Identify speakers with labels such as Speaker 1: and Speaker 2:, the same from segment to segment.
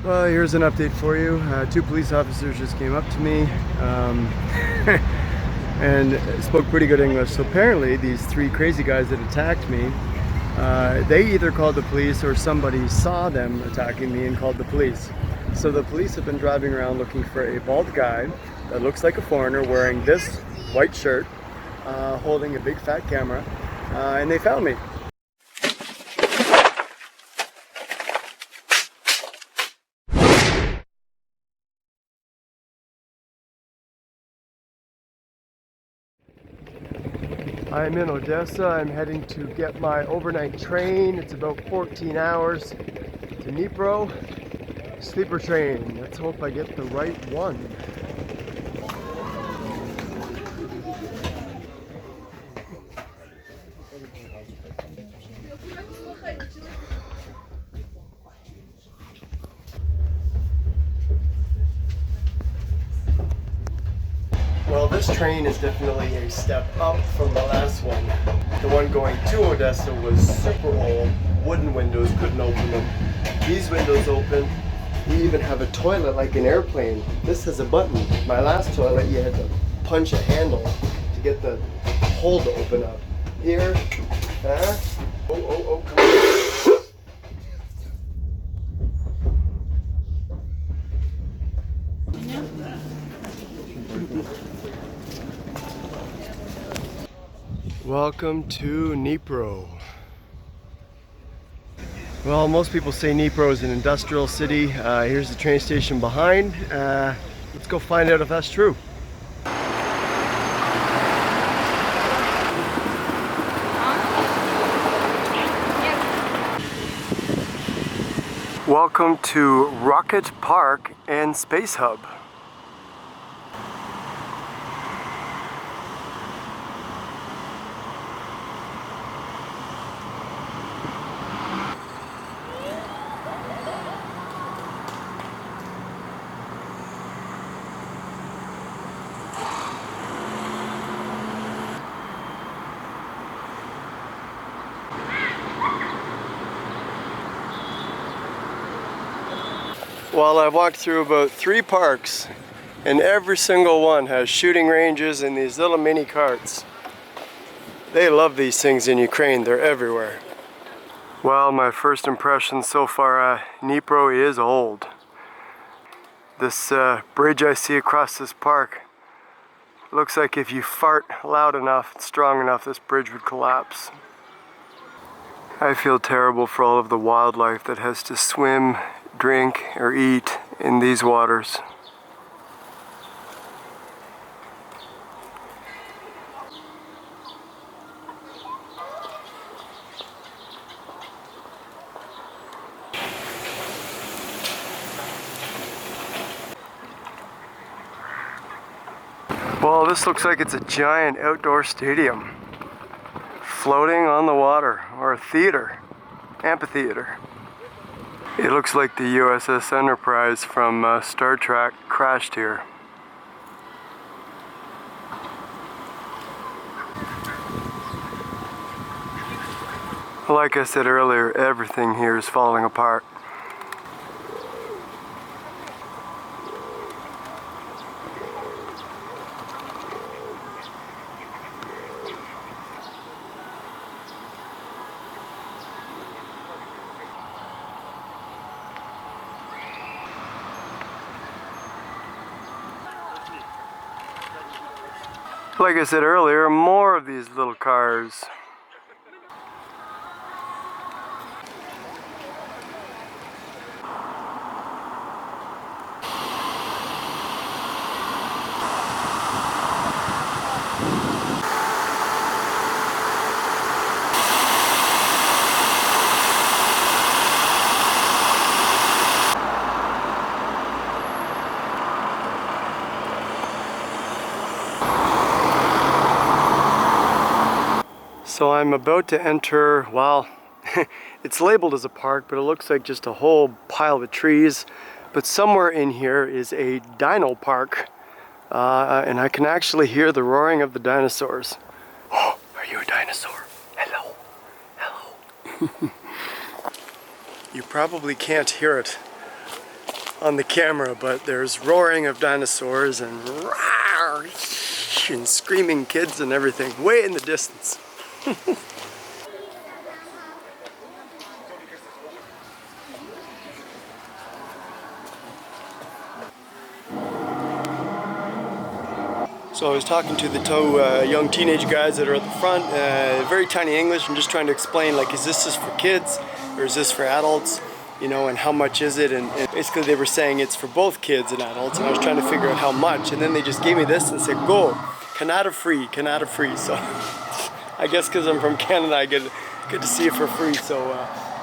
Speaker 1: Well, here's an update for you. Two police officers just came up to me and spoke pretty good English. So apparently these three crazy guys that attacked me, they either called the police or somebody saw them attacking me and called the police. So the police have been driving around looking for a bald guy that looks like a foreigner wearing this white shirt, holding a big fat camera, and they found me. I'm in Odessa. I'm heading to get my overnight train. It's about 14 hours to Dnipro. Sleeper train. Let's hope I get the right one. Well, this train is definitely a step up from the last one. The one going to Odessa was super old, wooden windows, couldn't open them. These windows open. You even have a toilet like an airplane. This has a button. My last toilet, you had to punch a handle to get the hole to open up. Here, oh, come on. Welcome to Dnipro. Well, most people say Dnipro is an industrial city. Here's the train station behind. Let's go find out if that's true. Welcome to Rocket Park and Space Hub. Well, I've walked through about 3 parks, and every single one has shooting ranges and these little mini carts. They love these things in Ukraine, they're everywhere. Well, my first impression so far, Dnipro is old. This bridge I see across this park looks like if you fart loud enough, strong enough, this bridge would collapse. I feel terrible for all of the wildlife that has to swim, drink, or eat in these waters. Well, this looks like it's a giant outdoor stadium floating on the water, or a theater, amphitheater. It looks like the USS Enterprise from Star Trek crashed here. Like I said earlier, everything here is falling apart. Like I said earlier, more of these little cars. So I'm about to enter, well, it's labeled as a park, but it looks like just a whole pile of trees. But somewhere in here is a dino park, and I can actually hear the roaring of the dinosaurs. Oh, are you a dinosaur? Hello, hello. You probably can't hear it, on the camera, but there's roaring of dinosaurs and rawr, and screaming kids and everything way in the distance. So I was talking to the two young teenage guys that are at the front, very tiny English, and just trying to explain, like, is this just for kids or is this for adults? You know, and how much is it? And basically they were saying it's for both kids and adults, and I was trying to figure out how much, and then they just gave me this and said, go, Canada free, Canada free. So I guess because I'm from Canada, I get to see it for free. So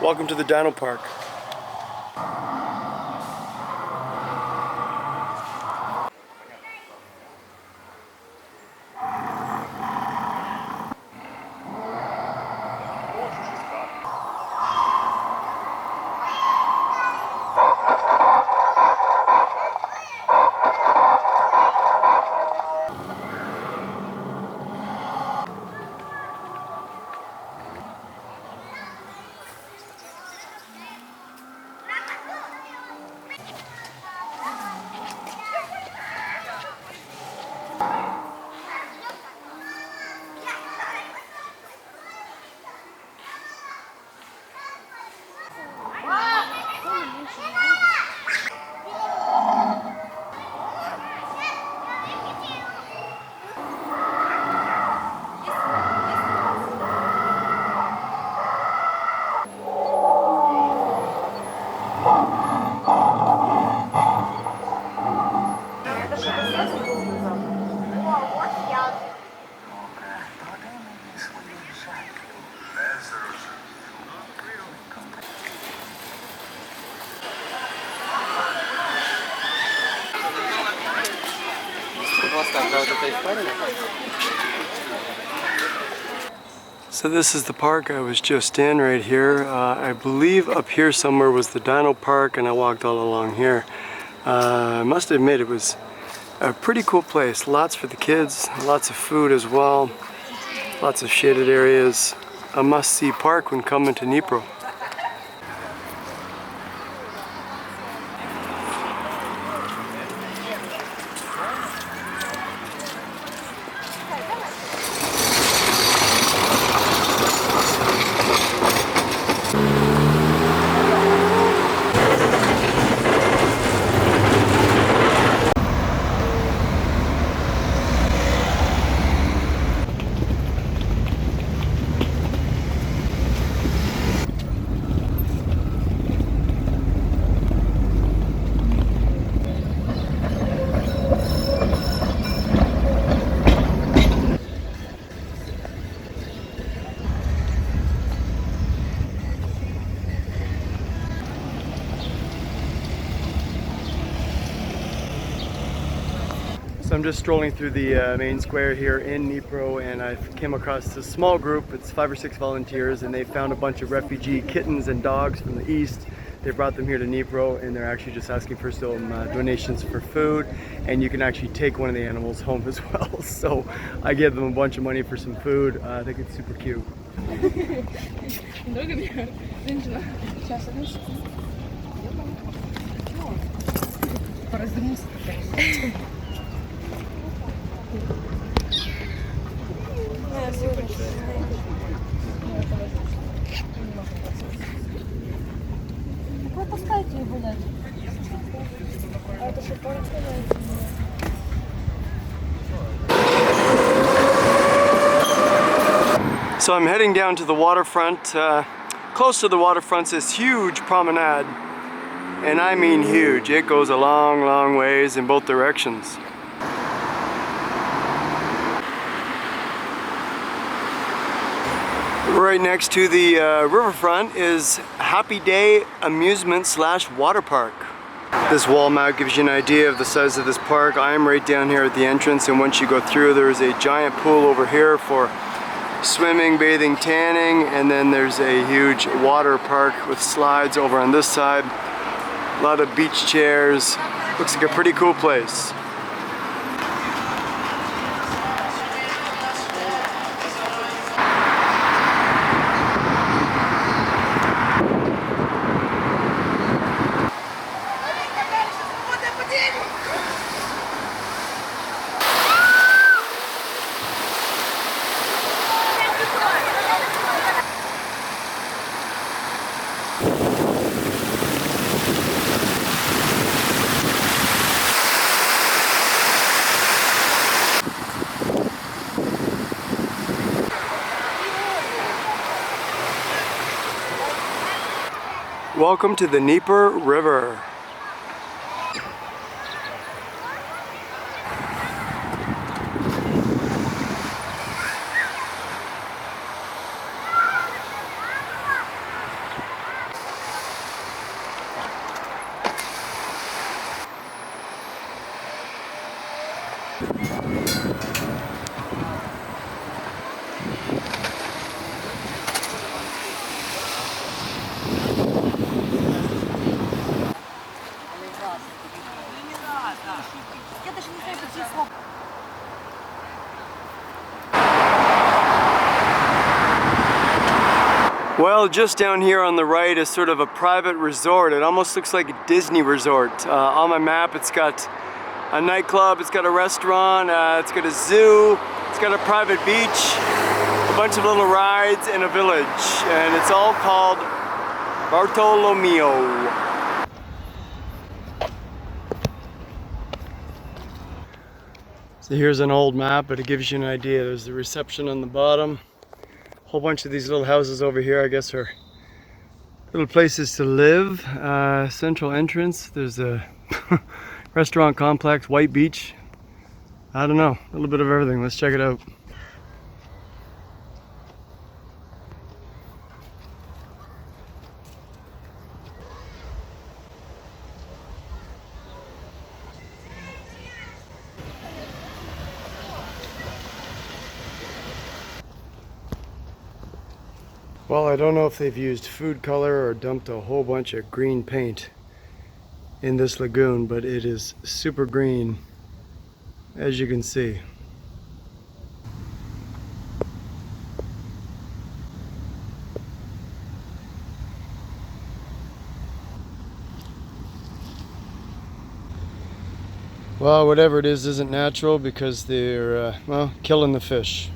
Speaker 1: welcome to the Dino Park. So this is the park I was just in right here. I believe up here somewhere was the Dino Park, and I walked all along here. I must admit it was a pretty cool place. Lots for the kids, lots of food as well, lots of shaded areas. A must-see park when coming to Dnipro. So I'm just strolling through the main square here in Dnipro, and I came across this small group. It's 5 or 6 volunteers, and they found a bunch of refugee kittens and dogs from the east. They brought them here to Dnipro, and they're actually just asking for some donations for food, and you can actually take one of the animals home as well. So I gave them a bunch of money for some food. I think it's super cute. So I'm heading down to the waterfront. Close to the waterfront's this huge promenade, and I mean huge. It goes a long, long ways in both directions. Right next to the riverfront is Happy Day Amusement / Water Park. This wall map gives you an idea of the size of this park. I am right down here at the entrance, and once you go through, there's a giant pool over here for swimming, bathing, tanning, and then there's a huge water park with slides over on this side. A lot of beach chairs. Looks like a pretty cool place. Welcome to the Dnipro River. Well, just down here on the right is sort of a private resort. It almost looks like a Disney resort. On my map it's got a nightclub, it's got a restaurant, it's got a zoo, it's got a private beach, a bunch of little rides, and a village. And it's all called Bartolomeo. So here's an old map, but it gives you an idea. There's the reception on the bottom. A whole bunch of these little houses over here, I guess, are little places to live. Central entrance, there's a restaurant complex, white beach. I don't know, a little bit of everything. Let's check it out. Well, I don't know if they've used food color or dumped a whole bunch of green paint in this lagoon, but it is super green, as you can see. Well, whatever it is isn't natural because they're, well, killing the fish.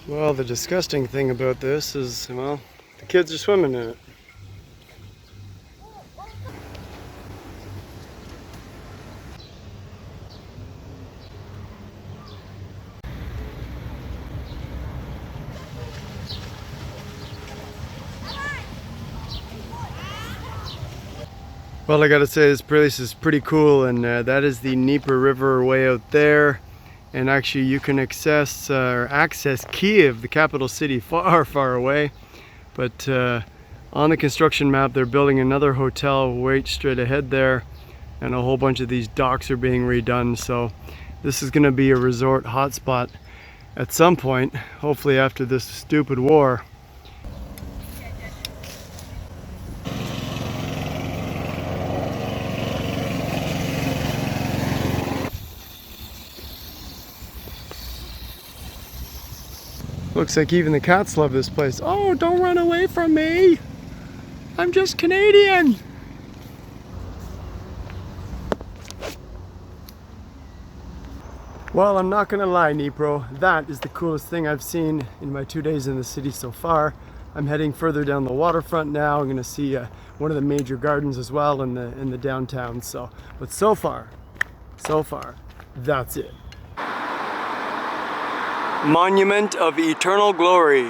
Speaker 1: Well, the disgusting thing about this is, well, the kids are swimming in it. Well, I gotta say, this place is pretty cool, and that is the Dnipro River way out there. And actually you can access Kiev, the capital city, far, far away. But on the construction map, they're building another hotel right straight ahead there, and a whole bunch of these docks are being redone. So this is gonna be a resort hotspot at some point, hopefully after this stupid war. Looks like even the cats love this place. Oh, don't run away from me! I'm just Canadian! Well, I'm not gonna lie, Dnipro. That is the coolest thing I've seen in my 2 days in the city so far. I'm heading further down the waterfront now. I'm gonna see one of the major gardens as well in the downtown. But so far, that's it. Monument of Eternal Glory.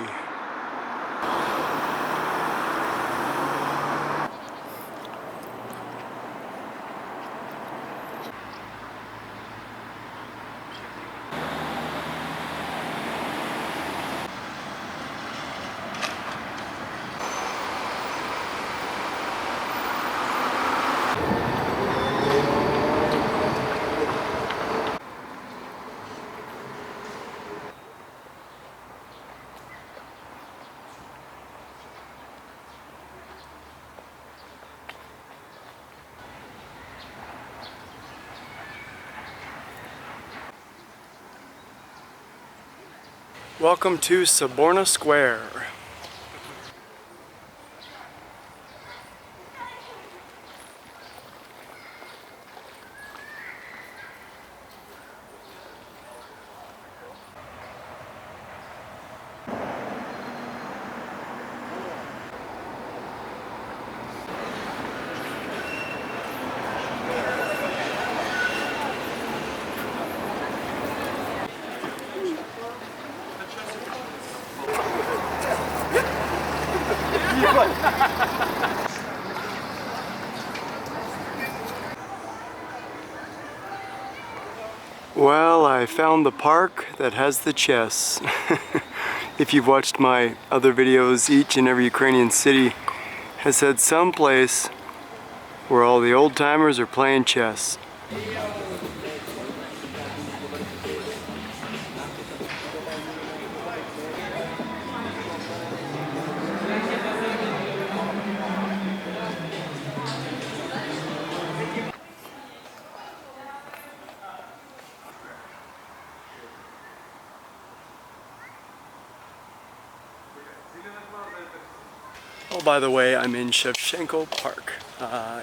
Speaker 1: Welcome to Saborna Square. Well, I found the park that has the chess. If you've watched my other videos, each and every Ukrainian city has had some place where all the old timers are playing chess. Oh, by the way, I'm in Shevchenko Park.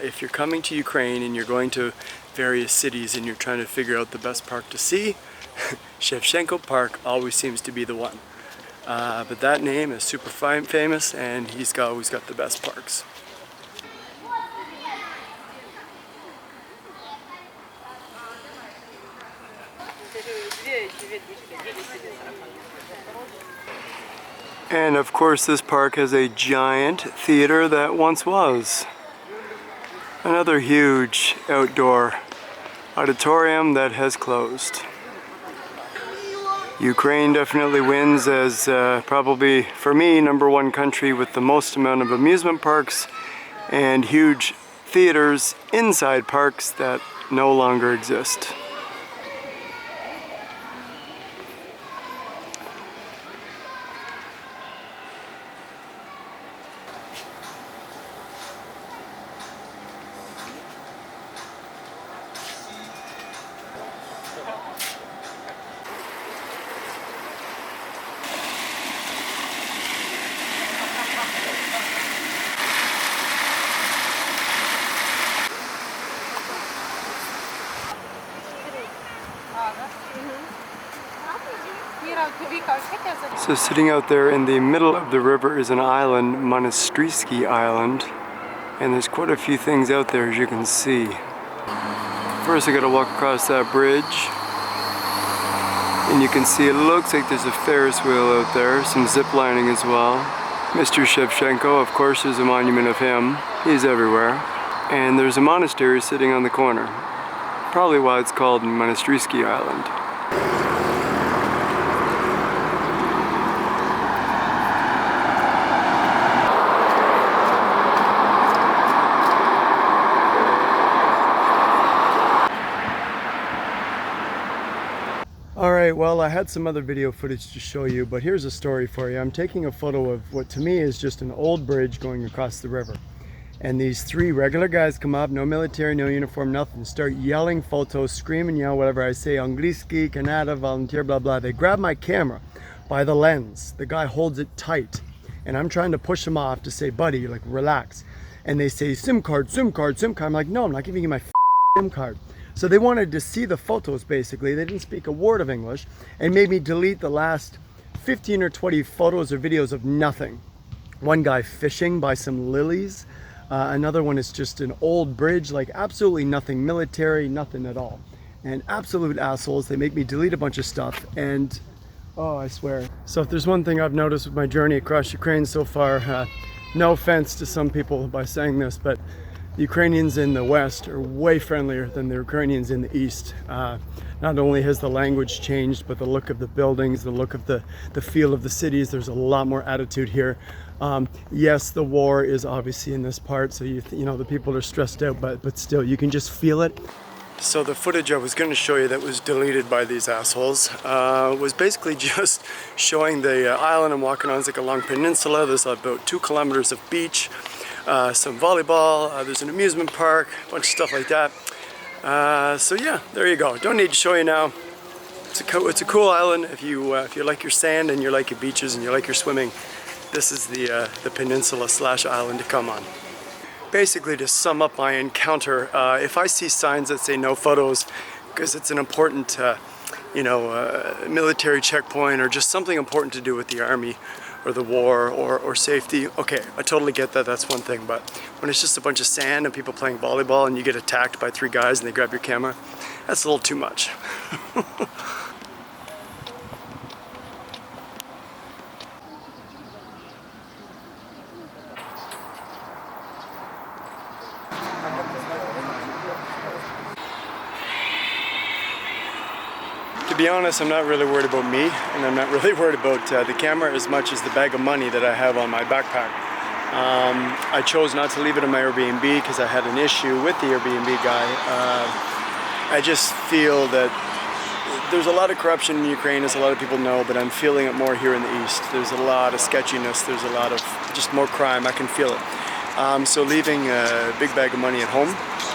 Speaker 1: If you're coming to Ukraine and you're going to various cities and you're trying to figure out the best park to see, Shevchenko Park always seems to be the one. But that name is super famous, and he's always got the best parks. And of course this park has a giant theater that once was. Another huge outdoor auditorium that has closed. Ukraine definitely wins as probably, for me, #1 country with the most amount of amusement parks and huge theaters inside parks that no longer exist. So sitting out there in the middle of the river is an island, Monastrisky Island, and there's quite a few things out there as you can see. First I gotta walk across that bridge, and you can see it looks like there's a Ferris wheel out there, some zip lining as well. Mr. Shevchenko, of course, there's a monument of him. He's everywhere. And there's a monastery sitting on the corner. Probably why it's called Monastrisky Island. Alright, well, I had some other video footage to show you, but here's a story for you. I'm taking a photo of what to me is just an old bridge going across the river. And these three regular guys come up, no military, no uniform, nothing, start yelling photos, scream and yell whatever I say, Angliski, Canada, volunteer, blah, blah. They grab my camera by the lens. The guy holds it tight. And I'm trying to push him off to say, buddy, like, relax. And they say, SIM card, SIM card, SIM card. I'm like, no, I'm not giving you my SIM card. So they wanted to see the photos, basically. They didn't speak a word of English and made me delete the last 15 or 20 photos or videos of nothing. One guy fishing by some lilies. Another one is just an old bridge, like absolutely nothing military, nothing at all. And absolute assholes. They make me delete a bunch of stuff, and oh, I swear. So if there's one thing I've noticed with my journey across Ukraine so far, no offense to some people by saying this, but the Ukrainians in the West are way friendlier than the Ukrainians in the East. Not only has the language changed, but the look of the buildings, the look of the feel of the cities, there's a lot more attitude here. Yes, the war is obviously in this part, so you know the people are stressed out, but still, you can just feel it. So the footage I was going to show you that was deleted by these assholes was basically just showing the island I'm walking on. It's like a long peninsula. There's about 2 kilometers of beach. Some volleyball, there's an amusement park, a bunch of stuff like that. So yeah, there you go. Don't need to show you now. It's a cool island if you like your sand and you like your beaches and you like your swimming. This is the peninsula / island to come on. Basically, to sum up my encounter, if I see signs that say no photos because it's an important military checkpoint or just something important to do with the army or the war or safety, okay, I totally get that, that's one thing, but when it's just a bunch of sand and people playing volleyball and you get attacked by 3 guys and they grab your camera, that's a little too much. be honest, I'm not really worried about me, and I'm not really worried about the camera as much as the bag of money that I have on my backpack. I chose not to leave it in my Airbnb because I had an issue with the Airbnb guy. I just feel that there's a lot of corruption in Ukraine, as a lot of people know, but I'm feeling it more here in the East. There's a lot of sketchiness, there's a lot of just more crime, I can feel it. So leaving a big bag of money at home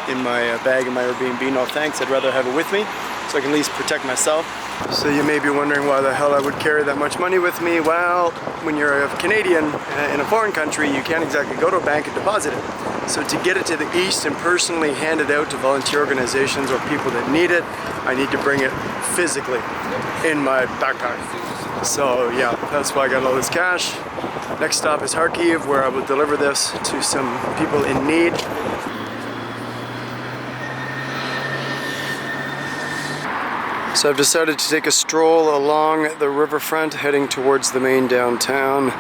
Speaker 1: in my bag in my Airbnb, no thanks. I'd rather have it with me so I can at least protect myself. So you may be wondering why the hell I would carry that much money with me. Well, when you're a Canadian in a foreign country, you can't exactly go to a bank and deposit it. So to get it to the East and personally hand it out to volunteer organizations or people that need it, I need to bring it physically in my backpack. So yeah, that's why I got all this cash. Next stop is Kharkiv, where I will deliver this to some people in need. So I've decided to take a stroll along the riverfront, heading towards the main downtown.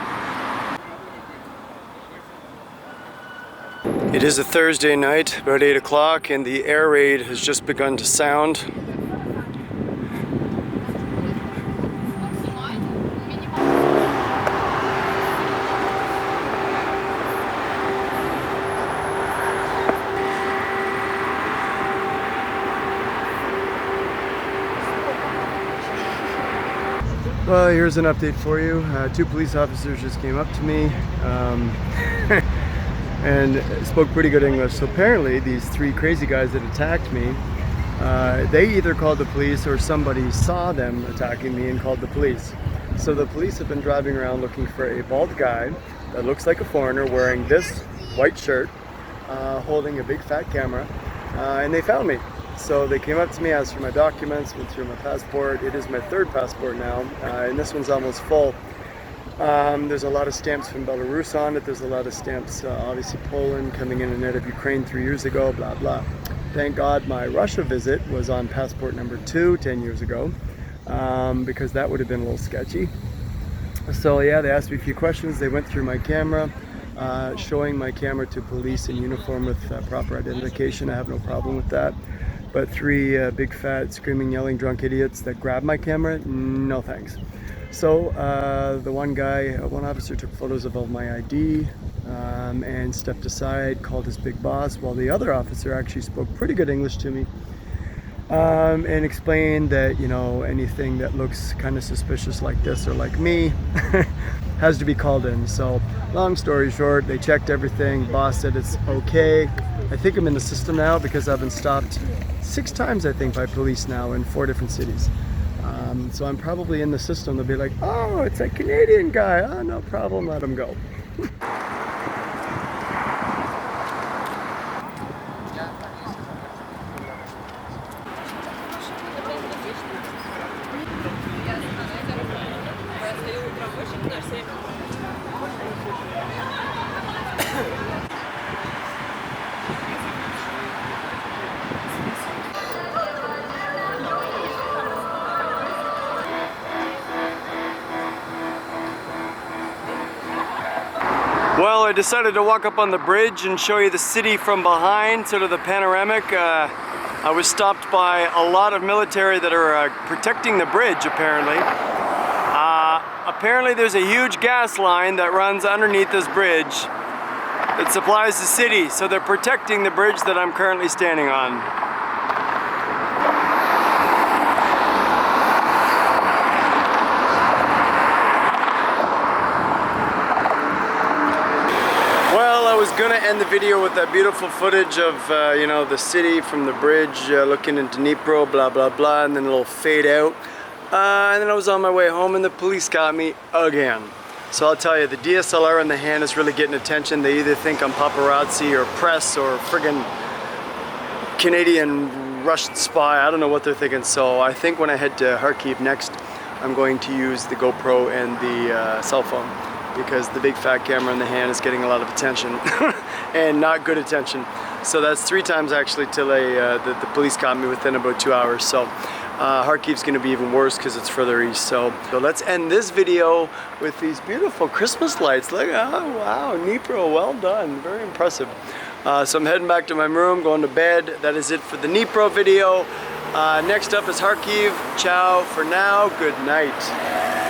Speaker 1: It is a Thursday night, about 8 o'clock, and the air raid has just begun to sound. Well, here's an update for you. 2 police officers just came up to me and spoke pretty good English. So apparently these 3 crazy guys that attacked me, they either called the police or somebody saw them attacking me and called the police. So the police have been driving around looking for a bald guy that looks like a foreigner wearing this white shirt, holding a big fat camera, and they found me. So they came up to me, asked for my documents, went through my passport. It is my 3rd passport now, and this one's almost full. There's a lot of stamps from Belarus on it. There's a lot of stamps, obviously Poland, coming in and out of Ukraine 3 years ago, blah, blah. Thank God my Russia visit was on passport number 2 10 years ago, because that would have been a little sketchy. So yeah, they asked me a few questions. They went through my camera, showing my camera to police in uniform with proper identification. I have no problem with that. But 3 big fat screaming, yelling drunk idiots that grabbed my camera, no thanks. So the one officer took photos of all my ID and stepped aside, called his big boss, while the other officer actually spoke pretty good English to me and explained that, you know, anything that looks kind of suspicious like this or like me has to be called in. So long story short, they checked everything. Boss said it's okay. I think I'm in the system now because I've been stopped 6 times, I think, by police now in 4 different cities. So I'm probably in the system. They'll be like, oh, it's a Canadian guy. Oh, no problem, let him go. Well, I decided to walk up on the bridge and show you the city from behind, sort of the panoramic. I was stopped by a lot of military that are protecting the bridge, apparently. Apparently there's a huge gas line that runs underneath this bridge that supplies the city, so they're protecting the bridge that I'm currently standing on. I was gonna end the video with that beautiful footage of you know, the city from the bridge looking into Dnipro, blah blah blah, and then it'll fade out. And then I was on my way home and the police got me again. So I'll tell you, the DSLR in the hand is really getting attention. They either think I'm paparazzi or press or friggin' Canadian Russian spy. I don't know what they're thinking. So I think when I head to Kharkiv next, I'm going to use the GoPro and the cell phone, because the big fat camera in the hand is getting a lot of attention and not good attention. So that's 3 times actually till the police caught me within about 2 hours. So Kharkiv's gonna be even worse because it's further east. So let's end this video with these beautiful Christmas lights. Look, oh wow, Dnipro, well done, very impressive. So I'm heading back to my room, going to bed. That is it for the Dnipro video. Next up is Kharkiv. Ciao for now. Good night.